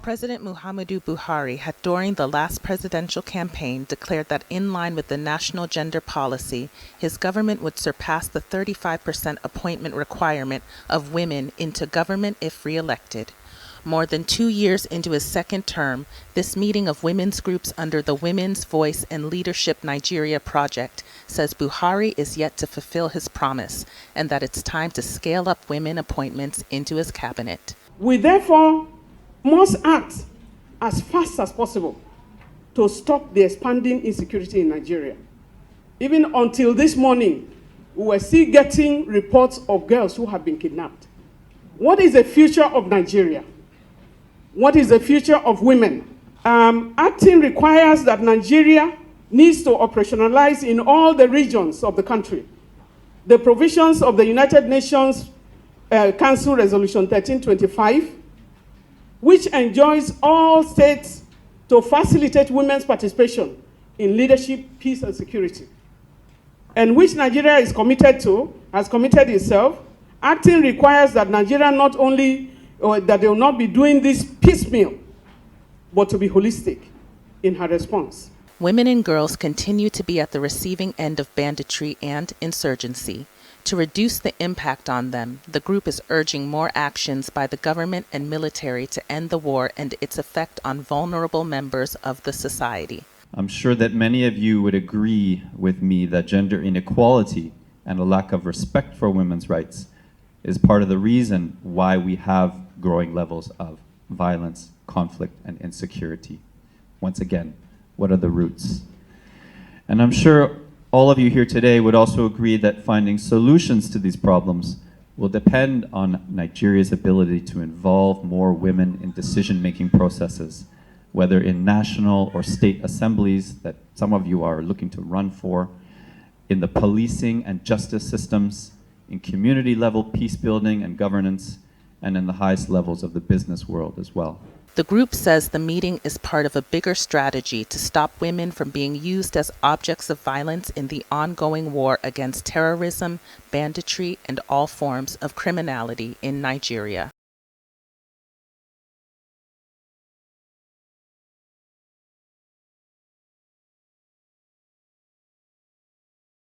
President Muhammadu Buhari had during the last presidential campaign declared that in line with the national gender policy, his government would surpass the 35% appointment requirement of women into government if re-elected. More than 2 years into his second term, this meeting of women's groups under the Women's Voice and Leadership Nigeria project says Buhari is yet to fulfill his promise and that it's time to scale up women appointments into his cabinet. We therefore must act as fast as possible to stop the expanding insecurity in Nigeria. Even until this morning, we were still getting reports of girls who have been kidnapped. What is the future of Nigeria? What is the future of women? Acting requires that Nigeria needs to operationalize in all the regions of the country the provisions of the United Nations Council Resolution 1325, which enjoins all states to facilitate women's participation in leadership, peace, and security, and which Nigeria is committed to, has committed itself. Acting requires that Nigeria not only, that they will not be doing this piecemeal, but to be holistic in her response. Women and girls continue to be at the receiving end of banditry and insurgency. To reduce the impact on them, the group is urging more actions by the government and military to end the war and its effect on vulnerable members of the society. I'm sure that many of you would agree with me that gender inequality and a lack of respect for women's rights is part of the reason why we have growing levels of violence, conflict, and insecurity. Once again, what are the roots? And I'm sure all of you here today would also agree that finding solutions to these problems will depend on Nigeria's ability to involve more women in decision-making processes, whether in national or state assemblies that some of you are looking to run for, in the policing and justice systems, in community-level peace building and governance, and in the highest levels of the business world as well. The group says the meeting is part of a bigger strategy to stop women from being used as objects of violence in the ongoing war against terrorism, banditry, and all forms of criminality in Nigeria.